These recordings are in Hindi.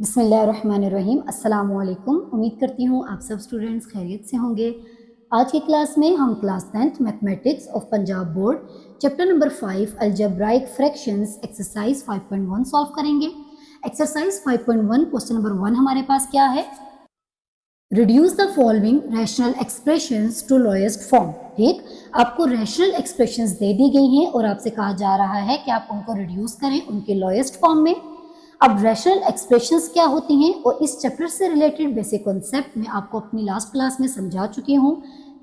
बिस्मिल्लाहिर्रहमानिर्रहीम। अस्सलाम वालेकुम। उम्मीद करती हूँ आप सब स्टूडेंट्स खैरियत से होंगे। आज की क्लास में हम class 10th mathematics of Punjab board chapter number 5 algebraic fractions exercise 5.1 solve करेंगे। एक्सरसाइज 5.1 क्वेश्चन नंबर 1 हमारे पास क्या है, reduce the following rational expressions to lowest form. ठीक, आपको रैशनल एक्सप्रेशंस दे दी गई हैं और आपसे कहा जा रहा है कि आप उनको रिड्यूस करें उनके लोएस्ट फॉर्म में। अब रैशनल एक्सप्रेशंस क्या होती हैं और इस चैप्टर से रिलेटेड बेसिक कॉन्सेप्ट मैं आपको अपनी लास्ट क्लास में समझा चुकी हूँ।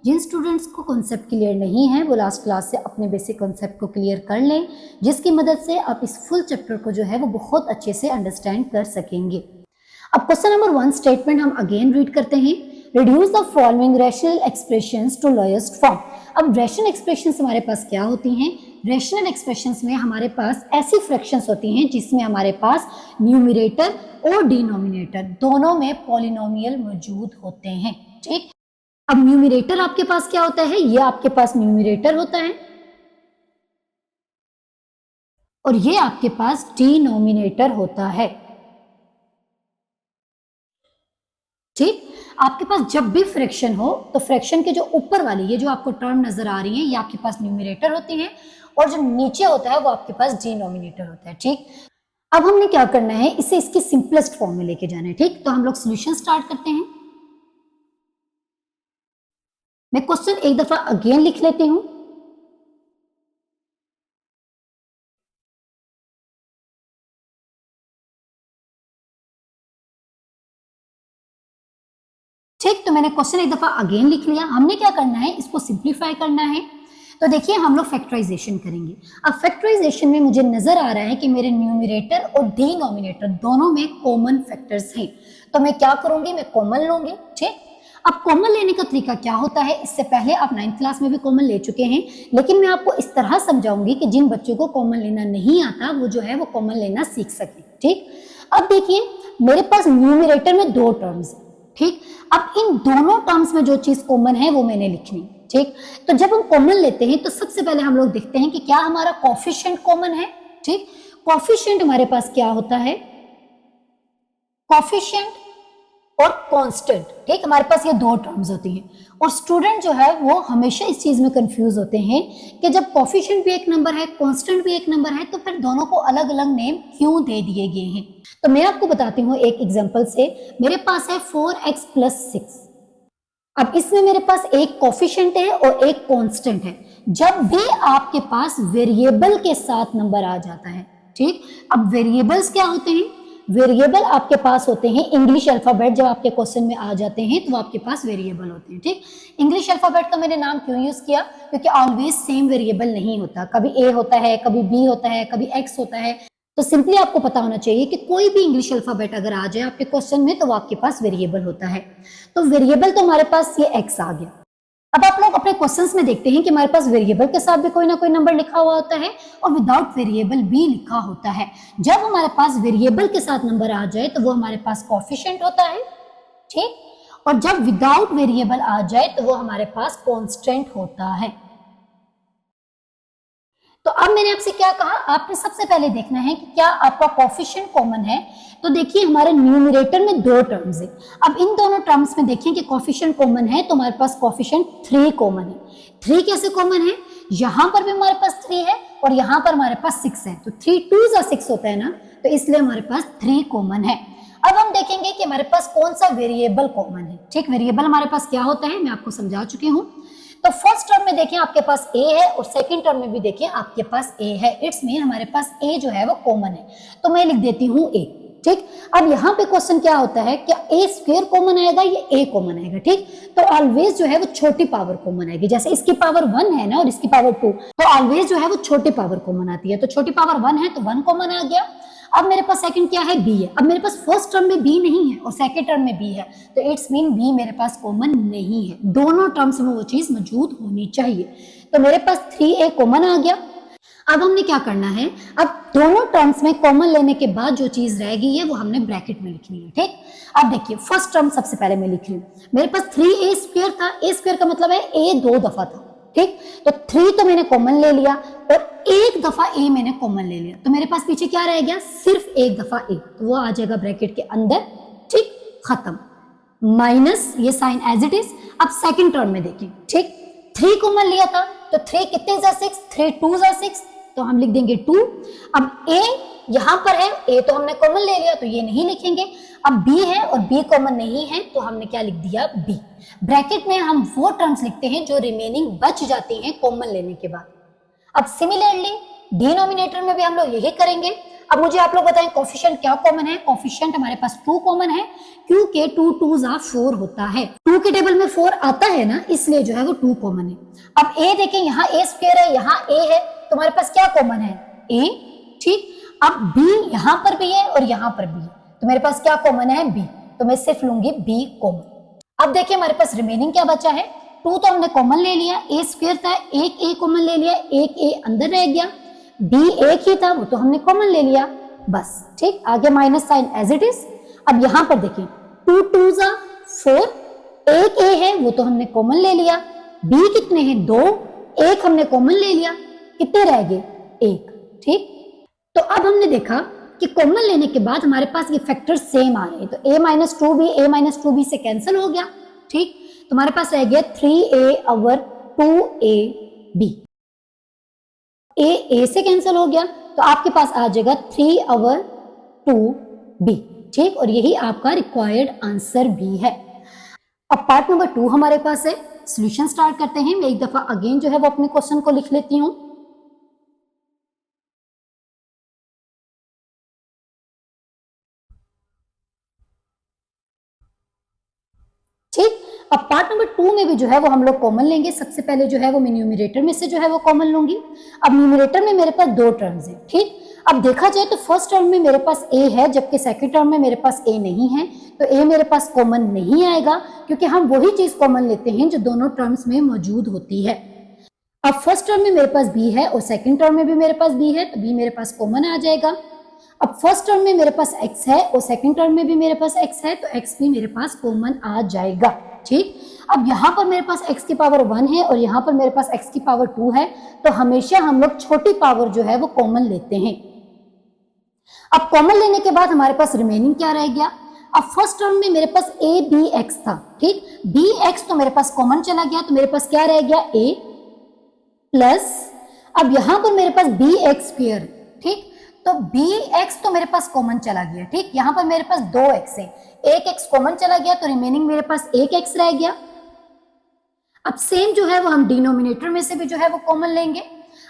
जिन स्टूडेंट्स को कॉन्सेप्ट क्लियर नहीं है वो लास्ट क्लास से अपने बेसिक कॉन्सेप्ट को क्लियर कर लें, जिसकी मदद से आप इस फुल चैप्टर को जो है वो बहुत अच्छे से अंडरस्टैंड कर सकेंगे। अब क्वेश्चन नंबर 1 स्टेटमेंट हम अगेन रीड करते हैं, reduce the following rational expressions to lowest form. अब रैशनल एक्सप्रेशंस हमारे पास क्या होती हैं, रैशनल एक्सप्रेशंस में हमारे पास ऐसी फ्रैक्शंस होती हैं जिसमें हमारे पास न्यूमरेटर और डिनोमिनेटर दोनों में पॉलिनोमियल मौजूद होते हैं। ठीक, अब न्यूमरेटर आपके पास क्या होता है, ये आपके पास न्यूमरेटर होता है और ये आपके पास डिनोमिनेटर होता है। ठीक, आपके पास जब भी फ्रैक्शन हो तो फ्रैक्शन के जो ऊपर वाली ये जो आपको टर्म नजर आ रही है ये आपके पास न्यूमरेटर होती है और जो नीचे होता है वो आपके पास डिनोमिनेटर होता है। ठीक, अब हमने क्या करना है, इसे इसकी सिंपलेस्ट फॉर्म में लेके जाना है। ठीक, तो हम लोग सॉल्यूशन स्टार्ट करते हैं। मैं क्वेश्चन एक दफा अगेन लिख लेती हूं। ठीक, तो मैंने क्वेश्चन एक दफा अगेन लिख लिया। हमने क्या करना है, इसको सिंप्लीफाई करना है। तो देखिए हम लोग फैक्टराइजेशन करेंगे। अब फैक्टराइजेशन में मुझे नजर आ रहा है कि मेरे न्यूमरेटर और डिनोमिनेटर दोनों में कॉमन फैक्टर्स हैं, तो मैं क्या करूंगी, मैं कॉमन लूंगी। ठीक, अब कॉमन लेने का तरीका क्या होता है, इससे पहले आप 9th क्लास में भी कॉमन ले चुके हैं, लेकिन मैं आपको इस तरह समझाऊंगी कि जिन बच्चों को कॉमन लेना नहीं आता वो जो है वो कॉमन लेना सीख सके। ठीक, अब देखिए मेरे पास न्यूमरेटर में दो टर्म्स है। ठीक, अब इन दोनों टर्म्स में जो चीज कॉमन है वो मैंने लिखनी। ठीक, तो जब हम कॉमन लेते हैं तो सबसे पहले हम लोग देखते हैं कि क्या हमारा कोफिशिएंट कॉमन है। ठीक, कोफिशिएंट हमारे पास क्या होता है, कोफिशिएंट और कांस्टेंट। ठीक, हमारे पास ये दो टर्म्स होती हैं और स्टूडेंट जो है वो हमेशा इस चीज में कंफ्यूज होते हैं कि जब कोफिशिएंट भी एक नंबर है कांस्टेंट भी एक नंबर है तो फिर दोनों को अलग अलग नेम क्यों दे दिए गए हैं। तो मैं आपको बताती हूँ एक एग्जांपल से। मेरे पास है 4x + 6। अब इसमें मेरे पास एक कोफिशिएंट है और एक कांस्टेंट है। जब भी आपके पास वेरिएबल के साथ नंबर आ जाता है, ठीक, अब वेरिएबल्स क्या होते हैं, वेरिएबल आपके पास होते हैं इंग्लिश अल्फाबेट। जब आपके क्वेश्चन में आ जाते हैं तो आपके पास वेरिएबल होते हैं। ठीक, इंग्लिश अल्फाबेट का मैंने नाम क्यों यूज किया, क्योंकि ऑलवेज सेम वेरिएबल नहीं होता, कभी ए होता है, कभी बी होता है, कभी एक्स होता है। तो सिंपली आपको पता होना चाहिए कि कोई भी इंग्लिश अल्फाबेट अगर आ जाए आपके क्वेश्चन में तो वो आपके पास वेरिएबल होता है। तो वेरिएबल तो हमारे पास ये एक्स आ गया। अब आप लोग अपने क्वेश्चंस में देखते हैं कि हमारे पास वेरिएबल के साथ भी कोई ना कोई नंबर लिखा हुआ होता है और विदाउट वेरिएबल भी लिखा होता है। जब हमारे पास वेरिएबल के साथ नंबर आ जाए तो वो हमारे पास कोफिशिएंट होता है। ठीक, और जब विदाउट वेरिएबल आ जाए तो वो हमारे पास कांस्टेंट होता है। तो अब मैंने आपसे क्या कहा, आपने सबसे पहले देखना है कि क्या आपका कोफिशिएंट कॉमन है। तो देखिए हमारे न्यूमरेटर में दो टर्म्स है। अब इन दोनों टर्म्स में देखिए कि कोफिशिएंट कॉमन है तो हमारे पास कोफिशिएंट 3 कॉमन है। 3 कैसे कॉमन है, यहां पर भी हमारे पास 3 है और यहां पर हमारे पास 6 है, तो 3 2 6 होता है ना, तो इसलिए हमारे पास 3 कॉमन है। अब हम देखेंगे कि हमारे पास कौन सा वेरिएबल कॉमन है। ठीक, वेरिएबल हमारे पास क्या होता है मैं आपको समझा चुकी हूँ। तो फर्स्ट टर्म में देखें आपके पास a है और सेकंड टर्म में भी देखें आपके पास a है। इट्स मीन हमारे पास a जो है वो कॉमन है, तो मैं लिख देती हूँ a। ठीक, अब यहाँ पे क्वेश्चन क्या होता है, क्या a² कॉमन आएगा या a कॉमन आएगा। ठीक, तो ऑलवेज जो है वो छोटी पावर कॉमन आएगी। जैसे इसकी पावर 1 है ना और इसकी पावर 2, तो ऑलवेज जो है वो छोटी पावर कॉमन आती है। तो छोटी पावर 1 है तो 1 कॉमन आ गया। अब मेरे पास सेकंड क्या है, b है। अब मेरे पास फर्स्ट टर्म में b नहीं है और सेकंड टर्म में b है, तो इट्स मीन b मेरे पास कॉमन नहीं है। दोनों टर्म्स में वो चीज मौजूद होनी चाहिए, तो मेरे पास 3a कॉमन आ गया। अब हमने क्या करना है, अब दोनों टर्म्स में कॉमन लेने के बाद जो चीज रहेगी है वो हमने ब्रैकेट में लिखनी है। ठीक, अब देखिए फर्स्ट टर्म सबसे पहले मैं लिख रही हूँ। मेरे पास 3a² था, a² का मतलब है a 2 दफा था। ठीक, तो 3 तो मैंने कॉमन ले लिया, और एक दफा ए मैंने कॉमन ले लिया, तो मेरे पास पीछे क्या रह गया, सिर्फ एक दफा ए, तो वो आ जाएगा ब्रैकेट के अंदर, ठीक, खत्म, माइनस ये साइन एज इट इज। अब सेकंड टर्म में देखिए, ठीक, 3 कॉमन लिया था, तो 3 कितने जा 6, 3 2 जा 6, तो हम लिख देंगे 2। अब ए यहां पर है, ए तो हमने कॉमन ले लिया तो ये नहीं लिखेंगे। अब बी है और बी कॉमन नहीं है, तो हमने क्या लिख दिया, बी। ब्रैकेट में हम वो टर्म्स लिखते हैं जो रिमेनिंग बच जाती हैं कॉमन लेने के बाद। अब सिमिलरली डिनोमिनेटर में भी हम लोग यही करेंगे। अब मुझे आप लोग बताएं कोफिशिएंट क्या कॉमन है। कोफिशिएंट हमारे पास 2 कॉमन है, क्योंकि 2 2 जा 4 होता है, 2 के टेबल में 4 आता है ना, इसलिए जो है वो 2 कॉमन है। अब ए देखें, यहाँ ए स्क्वायर है, यहाँ ए है, तो हमारे पास क्या कॉमन है, ए, ठीक। अब बी यहाँ पर भी है और यहाँ पर भी है, तो मेरे पास क्या कॉमन है, बी, तो मैं सिर्फ लूंगी बी कॉमन। अब देखिए हमारे पास रिमेनिंग क्या बचा है, 2 तो हमने कॉमन ले लिया, ए स्क्वायर था, एक ए कॉमन ले लिया, एक ए अंदर रह गया, बी एक ही था, वो तो हमने कॉमन ले लिया, बस, ठीक। आगे minus sign as it is. अब यहां पर देखिए 2 2 जा 4, एक ए है, वो तो हमने कॉमन ले लिया, बी कितने हैं, 2, एक हमने कॉमन ले लिया, कितने रह गए, एक, ठीक। तो अब हमने देखा कि कॉमन लेने के बाद हमारे पास ये फैक्टर सेम आ रहे हैं, तो a-2b से कैंसिल हो गया, ठीक। तो हमारे पास रह गया 3a/2ab, ए से कैंसिल हो गया, तो आपके पास आ जाएगा 3/2b, ठीक। और यही आपका रिक्वायर्ड आंसर भी है। अब पार्ट नंबर 2 हमारे पास है, सॉल्यूशन स्टार्ट करते हैं। मैं एक दफा अगेन जो है वो अपने क्वेश्चन को लिख लेती हूँ। ठीक, अब पार्ट नंबर 2 में भी जो है वो हम लोग कॉमन लेंगे। सबसे पहले जो है वो मैं न्यूमरेटर में से जो है वो कॉमन लूंगी। अब न्यूमरेटर में मेरे पास 2 टर्म्स हैं, ठीक। अब देखा जाए तो फर्स्ट टर्म में मेरे पास ए है, जबकि सेकंड टर्म में मेरे पास ए नहीं है, तो ए मेरे पास कॉमन नहीं आएगा, क्योंकि हम वही चीज कॉमन लेते हैं जो दोनों टर्म्स में मौजूद होती है। अब फर्स्ट टर्म में मेरे पास बी है और सेकंड टर्म में भी मेरे पास बी है, तो बी मेरे पास कॉमन आ जाएगा। अब फर्स्ट टर्म में मेरे पास x है और सेकंड टर्म में भी मेरे पास x है, तो x भी मेरे पास कॉमन आ जाएगा, ठीक। अब यहाँ पर मेरे पास x की पावर 1 है और यहाँ पर मेरे पास x की पावर 2 है, तो हमेशा हम लोग छोटी पावर जो है वो कॉमन लेते हैं। अब कॉमन लेने के बाद हमारे पास रिमेनिंग क्या रह गया। अब फर्स्ट टर्म में मेरे पास a bx था, ठीक। bx तो मेरे पास कॉमन चला गया, तो मेरे पास क्या रह गया, a प्लस, अब यहाँ पर मेरे पास bx स्क्वायर, ठीक। तो bx तो मेरे पास कॉमन चला गया, ठीक। यहाँ पर मेरे पास 2x है, एक x कॉमन चला गया, तो रिमेनिंग मेरे पास एक x रह गया। अब सेम जो है वो हम डिनोमिनेटर में से भी जो है वो कॉमन लेंगे।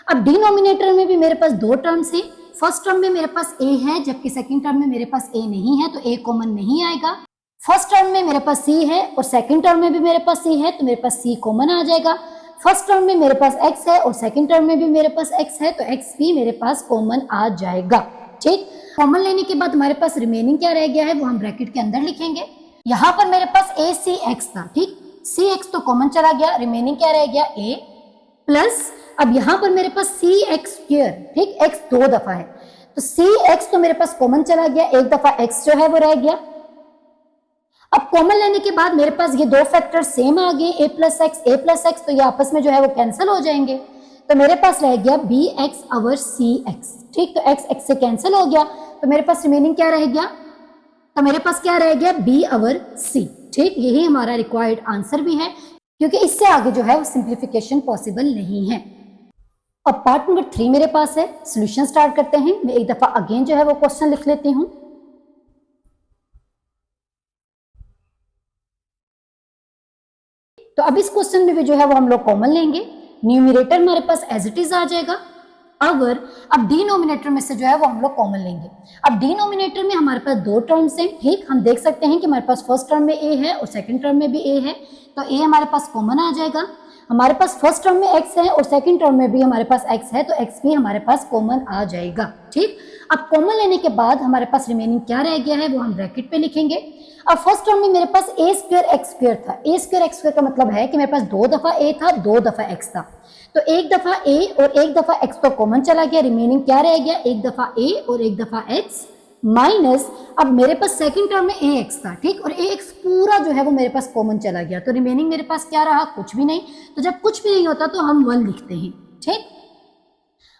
अब डिनोमिनेटर में भी मेरे पास 2 टर्म्स हैं। फर्स्ट टर्म में मेरे पास a है, जबकि सेकंड टर्म में मेरे पास a नहीं है, तो a कॉमन नहीं आएगा। फर्स्ट टर्म में मेरे पास c है और सेकंड टर्म में भी मेरे पास c है, तो मेरे पास c कॉमन आ जाएगा। फर्स्ट टर्म में मेरे पास x है और सेकंड टर्म में भी मेरे पास x है, तो x भी मेरे पास कॉमन आ जाएगा, ठीक। कॉमन लेने के बाद हमारे पास रिमेनिंग क्या रह गया है वो हम ब्रैकेट के अंदर लिखेंगे। यहाँ पर मेरे पास acx था, ठीक। cx तो कॉमन चला गया, रिमेनिंग क्या रह गया, a प्लस, अब यहाँ पर मेरे पास cx स्क्वायर, ठीक, x 2 दफा है, तो cx तो मेरे पास कॉमन चला गया, एक दफा x जो है वो रह गया। अब कॉमन लेने के बाद मेरे पास ये 2 फैक्टर सेम आ गए, a प्लस x, तो ये आपस में जो है वो कैंसिल हो जाएंगे, तो मेरे पास रह गया bx/cx, ठीक। तो x से कैंसिल हो गया, तो मेरे पास रिमेनिंग क्या रह गया, तो मेरे पास क्या रह गया, b/c, ठीक। यही हमारा रिक्वायर्ड आंसर भी है, क्योंकि इससे आगे जो है वो सिंप्लीफिकेशन पॉसिबल नहीं है। अब पार्ट नंबर 3 मेरे पास है, सॉल्यूशन स्टार्ट करते हैं। मैं एक दफा अगेन जो है वो क्वेश्चन लिख लेती हूँ। तो अब इस क्वेश्चन में भी जो है वो हम लोग कॉमन लेंगे। न्यूमरेटर हमारे पास एज इट इज आ जाएगा। अगर अब डिनोमिनेटर में से जो है वो हम लोग कॉमन लेंगे। अब डिनोमिनेटर में हमारे पास 2 टर्म्स हैं, ठीक। हम देख सकते हैं कि हमारे पास फर्स्ट टर्म में a है और सेकंड टर्म में भी a है, तो a हमारे पास कॉमन आ जाएगा। हमारे पास फर्स्ट टर्म में x है और सेकंड टर्म में भी हमारे पास x है, तो x भी हमारे पास कॉमन आ जाएगा, ठीक। अब कॉमन लेने के बाद हमारे पास रिमेनिंग क्या रह गया है वो हम ब्रैकेट पे लिखेंगे। अब फर्स्ट टर्म में मेरे पास a स्क्वायर x स्क्वायर था। a स्क्वायर x स्क्वायर का मतलब है कि मेरे पास 2 दफा a था, 2 दफा x था, तो एक दफा a और एक दफा x तो कॉमन चला गया, रिमेनिंग क्या रह गया, एक दफा a और एक दफा x माइनस, अब मेरे पास सेकंड टर्म में ax था, ठीक। और ax पूरा जो है वो मेरे पास कॉमन चला गया, तो रिमेनिंग मेरे पास क्या रहा, कुछ भी नहीं। तो जब कुछ भी नहीं होता तो हम 1 लिखते हैं, ठीक।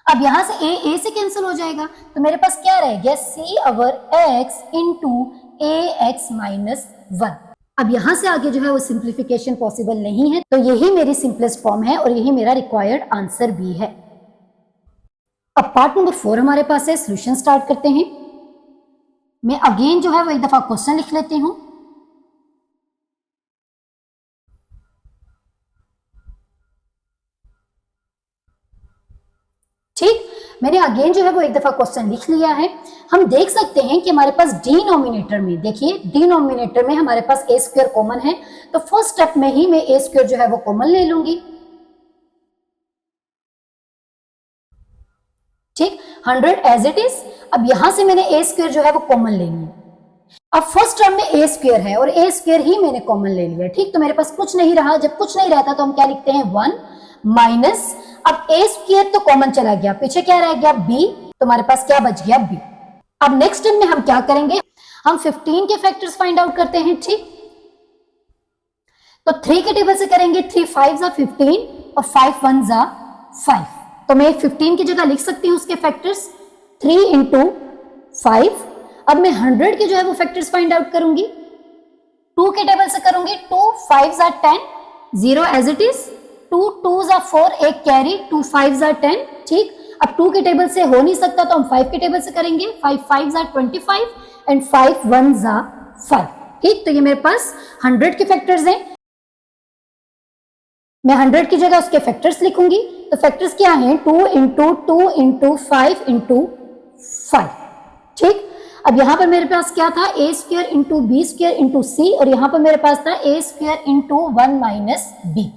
अब यहां से ए से कैंसिल हो जाएगा, तो मेरे पास क्या रह गया, सी अवर एक्स इंटू ए एक्स माइनस 1। अब यहां से आगे जो है वो सिंप्लीफिकेशन पॉसिबल नहीं है, तो यही मेरी सिंपलेस्ट फॉर्म है और यही मेरा रिक्वायर्ड आंसर भी है। अब पार्ट नंबर 4 हमारे पास है, सॉल्यूशन स्टार्ट करते हैं। मैं अगेन जो है वो एक दफा क्वेश्चन लिख लेती हूं। ठीक, मैंने अगेन जो है वो एक दफा क्वेश्चन लिख लिया है। हम देख सकते हैं कि हमारे पास डिनोमिनेटर में, देखिए डिनोमिनेटर में हमारे पास ए स्क्वायर कॉमन है, तो फर्स्ट स्टेप में ही मैं ए स्क्वायर जो है वो कॉमन ले लूंगी। ठीक, 100 एज इट इज। अब यहां से मैंने ए स्क्वायर जो है वो कॉमन ले लिया। अब फर्स्ट टर्म में ए स्क्वायर है और ए स्क्वायर ही मैंने कॉमन ले लिया। ठीक, तो मेरे पास कुछ नहीं रहा, जब कुछ नहीं रहता तो हम क्या लिखते हैं, 1 माइनस, अब ए स्क्वायर तो कॉमन चला गया, पीछे क्या रह गया, बी, तो हमारे पास क्या बच गया, बी। अब नेक्स्ट स्टेप में हम क्या करेंगे, हम 15 के फैक्टर्स फाइंड आउट करते हैं। ठीक, तो 3 के टेबल से करेंगे, 3 5 जा 15 और 5 1 जा 5, तो मैं 15 की जगह लिख सकती हूँ उसके फैक्टर्स 3 इंटू 5। अब मैं 100 के जो है वो फैक्टर्स फाइंड आउट करूंगी, 2 के टेबल से करूंगी, 2 5 जा 10, 0 एज इट इज, 2 2 जा 4, एक कैरी, 2 5 जा 10। ठीक, अब 2 के टेबल से हो नहीं सकता तो हम 5 के टेबल से करेंगे, 5 5 जा 25 एंड 5 1 जा 5। ठीक, तो ये मेरे पास 100 के फैक्टर्स हैं। मैं 100 की जगह उसके फैक्टर्स लिखूंगी, तो फैक्टर्स क्या हैं, 2 इंटू 2 इंटू 5 इंटू 5। ठीक, अब यहां पर मेरे पास क्या था, A square into B square into C, और यहां पर मेरे पास था A square into 1 minus B.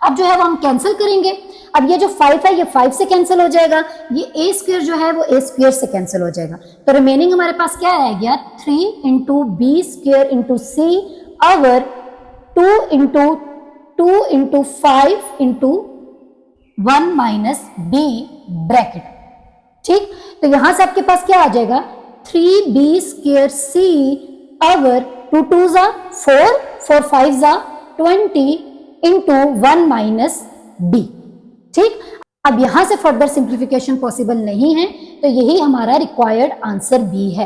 अब जो है वो हम कैंसिल करेंगे। अब ये जो 5 है ये 5 से कैंसिल हो जाएगा, ये ए स्क्वायर जो है वो ए स्क्वायर से कैंसिल हो जाएगा, तो रिमेनिंग हमारे पास क्या रह गया, 3 into B square into c or 2 into 2 into 5 into 1 minus b bracket. ठीक, तो यहां से आपके पास क्या आ जाएगा, 3b स्क्वायर सी अवर 2 2 जा 4 4 5 जा 20 इंटू 1 माइनस बी। ठीक, अब यहां से फर्दर सिंप्लीफिकेशन पॉसिबल नहीं है, तो यही हमारा रिक्वायर्ड आंसर बी है।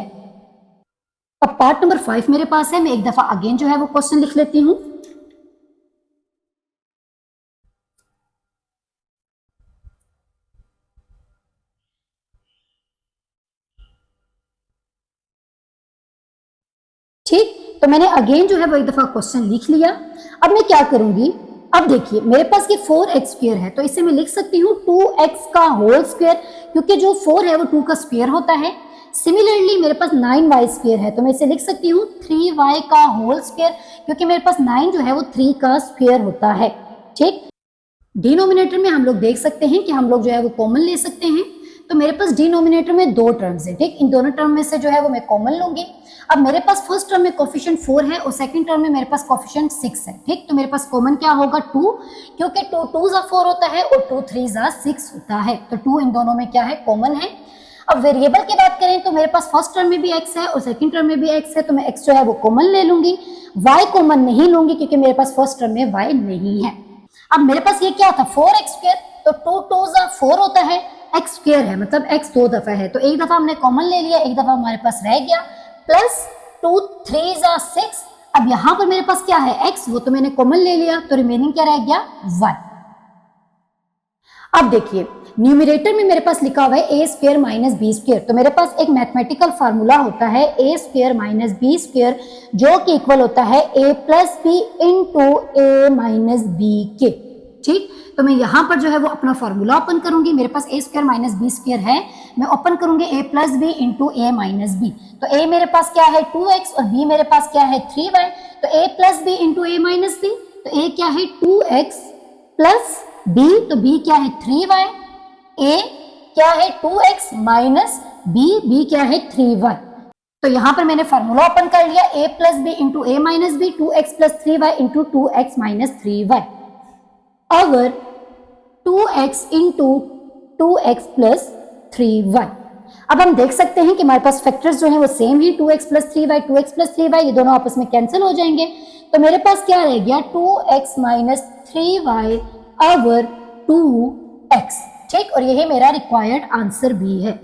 अब पार्ट नंबर 5 मेरे पास है, मैं एक दफा अगेन जो है वो क्वेश्चन लिख लेती हूं। ठीक, तो मैंने अगेन जो है वो एक दफा क्वेश्चन लिख लिया। अब मैं क्या करूंगी, अब देखिए मेरे पास ये 4x स्क्वायर है, तो इसे मैं लिख सकती हूँ 2x का होल स्क्वायर, क्योंकि जो 4 है वो 2 का स्क्वायर होता है। सिमिलरली मेरे पास 9y स्क्वायर है, तो मैं इसे लिख सकती हूँ 3y का होल स्क्वायर, क्योंकि मेरे पास 9 जो है वो 3 का स्क्वायर होता है। ठीक, डिनोमिनेटर में हम लोग देख सकते हैं कि हम लोग जो है वो कॉमन ले सकते हैं, तो मेरे पास डिनोमिनेटर में 2 टर्म्स है। ठीक, इन दोनों टर्म में से जो है वो मैं कॉमन लूंगी। अब मेरे पास फर्स्ट टर्म में कोफिशिएंट 4 है और सेकंड टर्म में मेरे पास कोफिशिएंट 6 है। ठीक, तो मेरे पास कॉमन क्या होगा, 2, क्योंकि 2 2 जा 4 होता है और 2 3 जा 6 होता है, तो 2 इन दोनों में क्या है, कॉमन है। अब वेरिएबल की बात करें तो मेरे पास फर्स्ट टर्म में भी x है और सेकंड टर्म में भी x है, तो मैं x जो है वो कॉमन ले लूंगी, y कॉमन नहीं लूंगी क्योंकि मेरे पास फर्स्ट टर्म में y नहीं है। अब मेरे पास ये क्या था, 4x स्क्वायर, तो 2 2 जा 4 होता है, x स्क्वायर है मतलब x 2 दफा है, तो एक दफा हमने कॉमन ले लिया, एक दफा हमारे पास रह गया, प्लस 2 3 जा 6। अब यहां पर मेरे पास क्या है, x, वो तो मैंने कॉमन ले लिया, तो रिमेनिंग क्या रह गया, y। अब देखिए न्यूमरेटर में मेरे पास लिखा हुआ है ए स्क्वायर माइनस बी स्क्वायर, तो मेरे पास एक मैथमेटिकल फार्मूला होता है ए स्क्वायर माइनस बी स्क्वायर, जो कि इक्वल होता है ए plus b into a minus B के। ठीक, तो मैं यहां पर जो है वो अपना फार्मूला ओपन करूंगी, मेरे पास ए स्क्वायर माइनस बी स्क्वायर है, मैं ओपन करूंगी ए plus b into a minus B, तो ए मेरे पास क्या है 2x और बी मेरे पास क्या है 3y, तो ए plus b into a minus B, तो ए क्या है 2x प्लस बी, तो बी क्या है 3y, ए क्या है 2x माइनस बी क्या है 3y। तो यहां पर मैंने फार्मूला ओपन कर लिया, a plus b into a minus b, 2x plus 3y into 2x minus 3y, or 2x into 2x plus 3y। अब हम देख सकते हैं कि हमारे पास फैक्टर्स जो हैं वो सेम है, 2x plus 3y 2x plus 3y, ये दोनों आपस में कैंसिल हो जाएंगे, तो मेरे पास क्या रह गया 2x minus 3y or 2x। ठीक, और यही मेरा रिक्वायर्ड आंसर भी है।